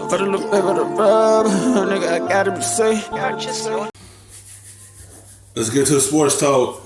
Put a little bit of the rub, nigga, I gotta be safe. Let's get to the sports talk.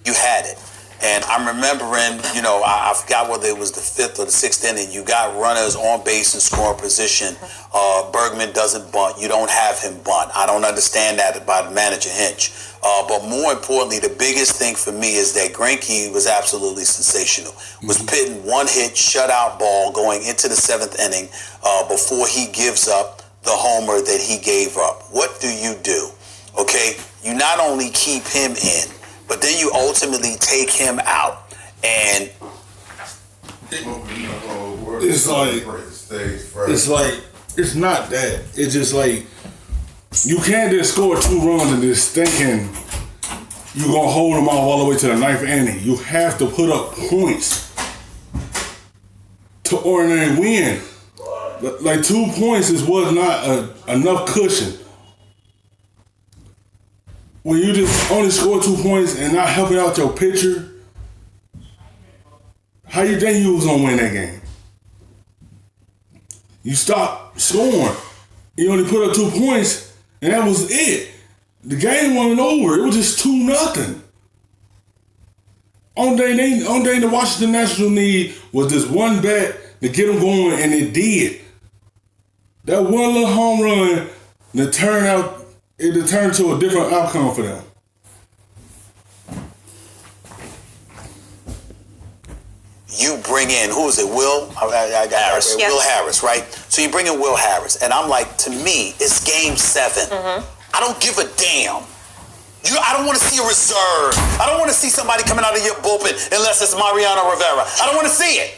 You had it. And I'm remembering, I forgot whether it was the 5th or the 6th inning. You got runners on base and scoring position. Bergman doesn't bunt. You don't have him bunt. I don't understand that about manager Hinch. But more importantly, the biggest thing for me is that Greinke was absolutely sensational. Was pitting one hit shutout ball going into the 7th inning before he gives up the homer that he gave up. What do? Okay, you not only keep him in, but then you ultimately take him out, and it's not that. It's just like you can't just score 2 runs and just thinking you're gonna hold them off all the way to the 9th inning. You have to put up points to ordinary win. Like 2 points was not enough cushion. When you just only score 2 points and not helping out your pitcher, how you think you was gonna win that game? You stopped scoring. You only put up 2 points, and that was it. The game wasn't over. It was just 2-0. Only thing the Washington Nationals need was this one bat to get them going, and it did. That one little home run, it turned to a different outcome for them. you bring in, who is it, Will? Harris. Yes. Will Harris, right? So you bring in Will Harris, and I'm like, to me, it's game 7. I don't give a damn. I don't want to see a reserve. I don't want to see somebody coming out of your bullpen unless it's Mariano Rivera. I don't want to see it.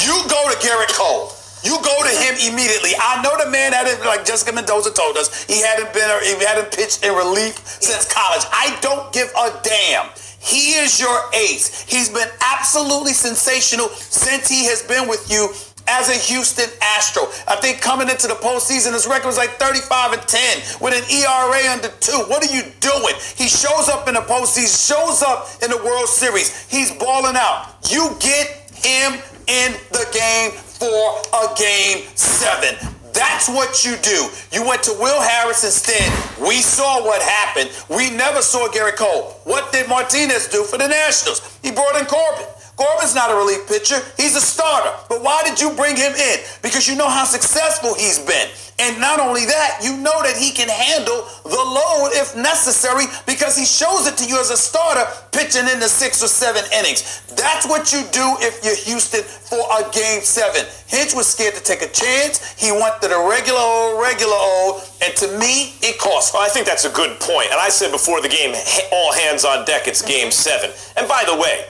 You go to Garrett Cole. You go to him immediately. I know the man hadn't, like Jessica Mendoza told us, he hadn't pitched in relief since college. I don't give a damn. He is your ace. He's been absolutely sensational since he has been with you as a Houston Astro. I think coming into the postseason, his record was like 35-10 with an ERA under 2. What are you doing? He shows up in the postseason, shows up in the World Series. He's balling out. You get him in the game for a game 7. That's what you do. You went to Will Harris instead. We saw what happened. We never saw Garrett Cole. What did Martinez do for the Nationals? He brought in Corbin. Corbin's not a relief pitcher. He's a starter. But why did you bring him in? Because you know how successful he's been. And not only that, you know that he can handle the load if necessary because he shows it to you as a starter pitching in the 6 or 7 innings. That's what you do if you're Houston for a game 7. Hinch was scared to take a chance. He wanted a regular old, and to me, it cost. Well, I think that's a good point. And I said before the game, all hands on deck, it's game 7. And by the way,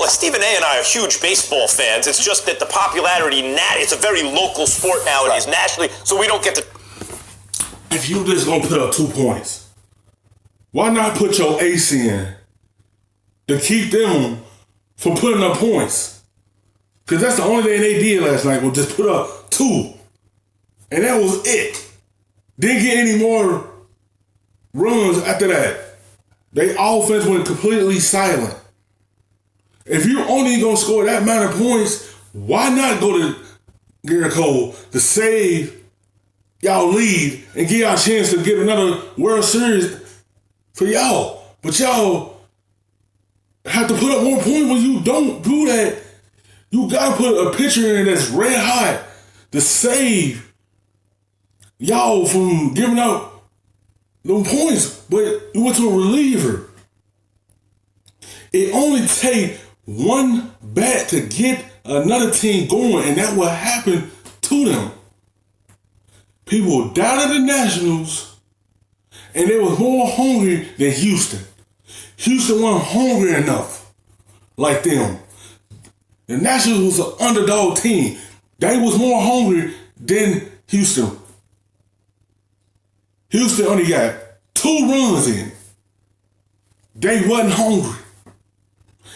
Stephen A. and I are huge baseball fans. It's just that the popularity, it's a very local sport nowadays, nationally, so we don't get to... If you just gonna put up 2 points, why not put your ace in to keep them from putting up points? Because that's the only thing they did last night was just put up 2. And that was it. Didn't get any more runs after that. Their offense went completely silent. If you're only going to score that amount of points, why not go to Garrett Cole to save y'all lead and give y'all a chance to get another World Series for y'all? But y'all have to put up more points. When you don't do that, you got to put a pitcher in that's red hot to save y'all from giving up them points. But you went to a reliever. It only takes one bat to get another team going, and that will happen to them. People doubted the Nationals, and they were more hungry than Houston. Houston wasn't hungry enough like them. The Nationals was an underdog team. They was more hungry than Houston. Houston only got 2 runs in. They wasn't hungry.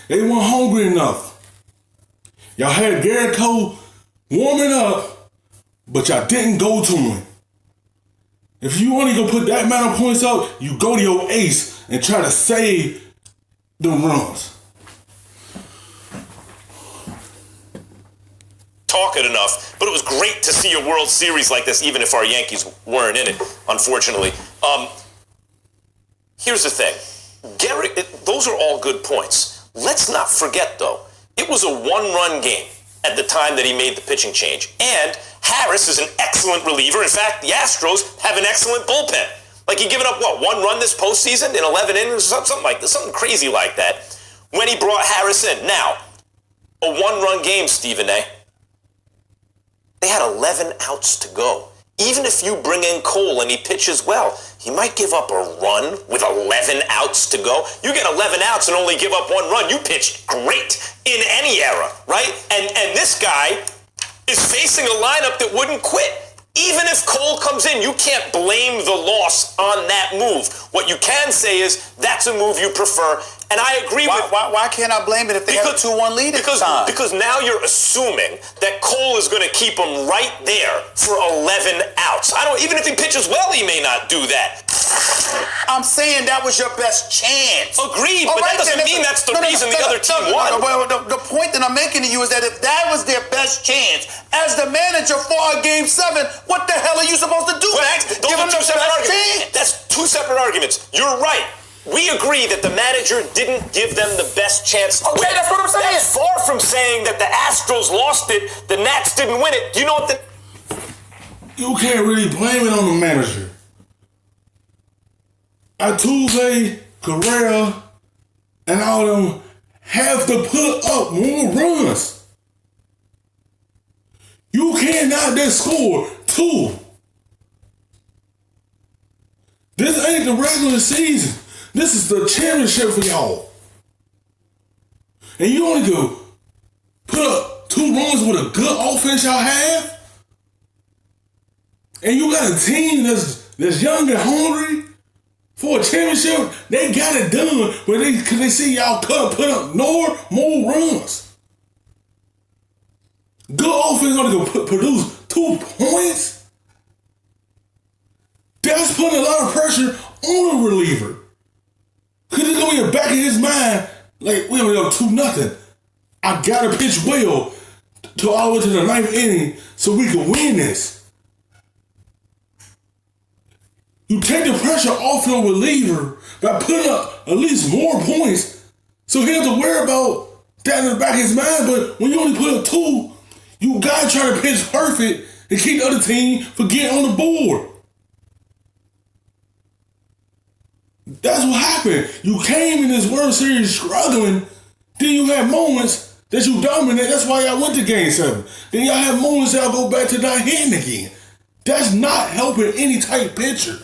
They weren't hungry enough. Y'all had Garrett Cole warming up, but y'all didn't go to him. If you only gonna put that amount of points up, you go to your ace and try to save them runs. talk it enough, but it was great to see a World Series like this, even if our Yankees weren't in it, unfortunately. Here's the thing. Those are all good points. Let's not forget, though, it was a one-run game at the time that he made the pitching change. And Harris is an excellent reliever. In fact, the Astros have an excellent bullpen. Like, he given up, what, 1 run this postseason in 11 innings? Something like this, something crazy like that, when he brought Harris in. Now, a 1-run game, Stephen A. They had 11 outs to go. Even if you bring in Cole and he pitches well, he might give up a run with 11 outs to go. You get 11 outs and only give up 1 run. You pitched great in any era, right? And this guy is facing a lineup that wouldn't quit. Even if Cole comes in, you can't blame the loss on that move. What you can say is that's a move you prefer. And I agree with... Why can't I blame it if they have a 2-1 lead at the time? Because now you're assuming that Cole is going to keep him right there for 11 outs. Even if he pitches well, he may not do that. I'm saying that was your best chance. Agreed, but that doesn't mean that's the reason the other team won. The point that I'm making to you is that if that was their best chance, as the manager for a Game 7, what the hell are you supposed to do, Max? Give them the best chance. That's 2 separate arguments. You're right. We agree that the manager didn't give them the best chance. Okay, that's what I'm saying. That's far from saying that the Astros lost it, the Nats didn't win it. You know what You can't really blame it on the manager. Altuve, Correa, and all of them have to put up more runs. You cannot just score 2. This ain't the regular season. This is the championship for y'all. And you only go put up 2 runs with a good offense y'all have? And you got a team that's young and hungry for a championship? They got it done because they see y'all put up more runs. Good offense only go produce 2 points? That's putting a lot of pressure on a reliever. Because it's going to be in the back of his mind, like, we only up 2-0. I got to pitch well to all the way to the 9th inning so we can win this. You take the pressure off your reliever by putting up at least more points so he doesn't have to worry about that in the back of his mind. But when you only put up 2, you got to try to pitch perfect and keep the other team from getting on the board. That's what happened. You came in this World Series struggling. Then you had moments that you dominate. That's why y'all went to Game 7. Then y'all have moments that y'all go back to not hitting again. That's not helping any type pitcher.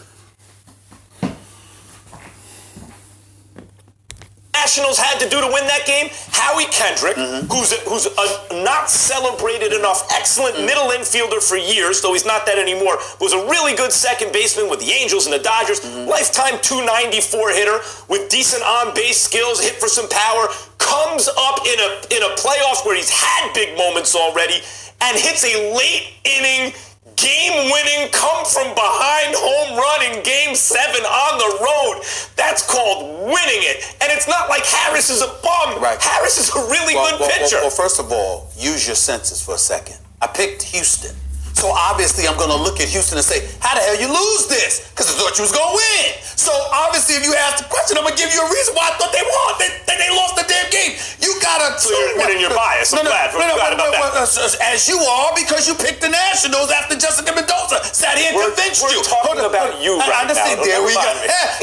Nationals had to do to win that game? Howie Kendrick, who's a not celebrated enough, excellent middle infielder for years, though he's not that anymore, was a really good second baseman with the Angels and the Dodgers, lifetime .294 hitter with decent on-base skills, hit for some power, comes up in a playoff where he's had big moments already and hits a late-inning game-winning, come-from-behind home run in Game 7 on the road. That's called winning it. And it's not like Harris is a bum. Right. Harris is a really good pitcher. Well, first of all, use your senses for a second. I picked Houston. So obviously I'm going to look at Houston and say, how the hell you lose this? Because I thought you was going to win. So obviously if you ask the question, I'm going to give you a reason why I thought they won. They lost the damn game. You got to... So you're admitting your bias. I'm glad about that. As you are, because you picked the Nationals after Jessica Mendoza sat here and convinced you. We're talking about you right now. There we go.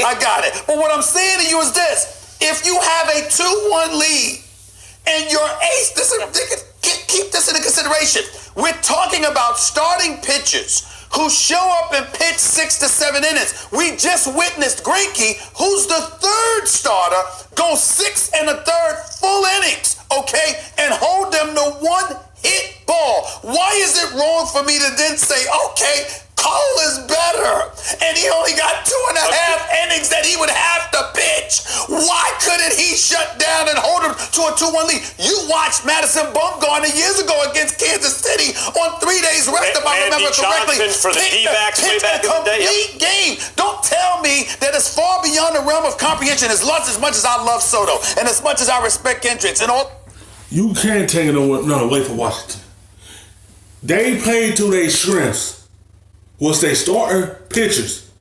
I got it. But what I'm saying to you is this. If you have a 2-1 lead and your ace... Keep this into consideration. We're talking about starting pitchers who show up and pitch 6 to 7 innings. We just witnessed Greinke, who's the 3rd starter, go 6 1/3 full innings, okay, and hold them to 1 hit ball. Why is it wrong for me to then say, okay, Cole is better, and he only got 2.5 innings that he would have to pitch? Why couldn't he shut down and hold him to a 2-1 lead? You watched Madison Bumgarner years ago against Kansas City on 3 days rest, if I remember correctly. For the D-backs way back in the day. Complete game. Don't tell me that it's far beyond the realm of comprehension. As much as I love Soto, and as much as I respect Hendricks, and all. You can't take it away from Washington. They played to their strengths. Was they starting pitchers?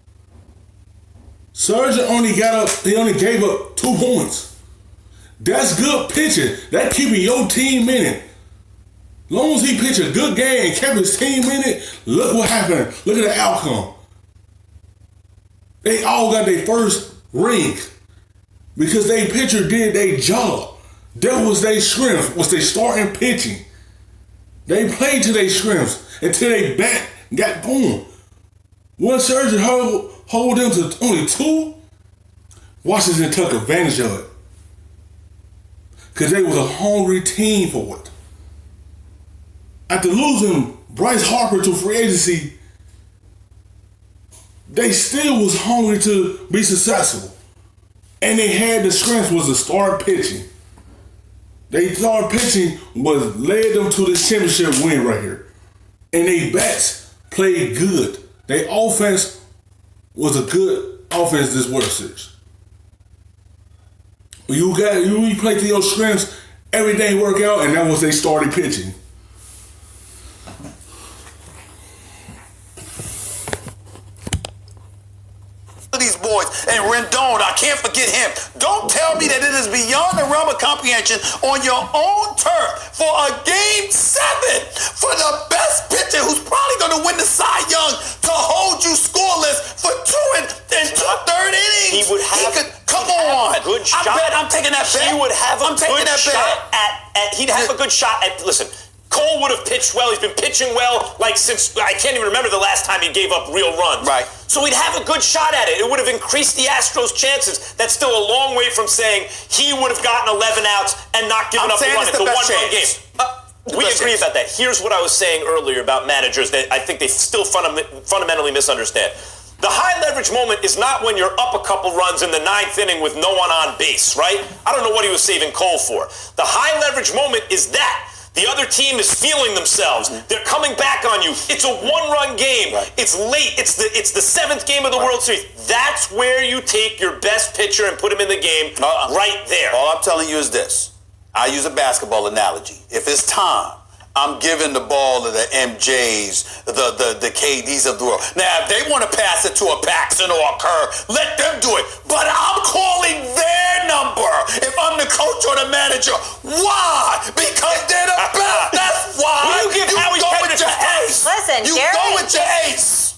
Surgeon only gave up 2 points. That's good pitching. That's keeping your team in it. As long as he pitched a good game and kept his team in it, look what happened. Look at the outcome. They all got their first ring because they pitcher did their job. That was their strength, was they starting pitching. They played to their strengths until they bat got going. One surgeon hold them to only 2. Washington took advantage of it because they was a hungry team for it. After losing Bryce Harper to free agency, they still was hungry to be successful. And they had the strength was to start pitching. They started pitching was led them to this championship win right here. And they bats played good. Their offense was a good offense this World Series. You play to your strengths, everything work out, and that was they started pitching. These boys and Rendon, I can't forget him. Don't tell me that it is beyond the realm of comprehension on your own turf for a game 7 for the best pitcher who's probably going to win the Cy Young to hold you scoreless for 2 and 2/3 innings. He would have. Come on, a good shot. I'm taking that bet. He would have a good shot at. He'd have a good shot at. Listen. Cole would have pitched well. He's been pitching well since I can't even remember the last time he gave up real runs. Right. So he'd have a good shot at it. It would have increased the Astros' chances. That's still a long way from saying he would have gotten 11 outs and not given up a run. It's a one-run game. We agree about that. Here's what I was saying earlier about managers that I think they still fundamentally misunderstand. The high leverage moment is not when you're up a couple runs in the 9th inning with no one on base, right? I don't know what he was saving Cole for. The high leverage moment is that. The other team is feeling themselves. They're coming back on you. It's a one-run game. Right. It's late. It's the 7th game of the World Series. That's where you take your best pitcher and put him in the game right there. All I'm telling you is this. I use a basketball analogy. If it's time, I'm giving the ball to the MJs, the KDs of the world. Now, if they want to pass it to a Paxton or a Kerr, let them do it. But I'm calling their number if I'm the coach or the manager. Why? Because they're the best. That's why. Will you give Howie go credit with your to ace. Listen, you Jerry. go with your ace.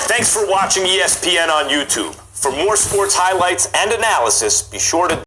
Thanks for watching ESPN on YouTube. For more sports highlights and analysis, be sure to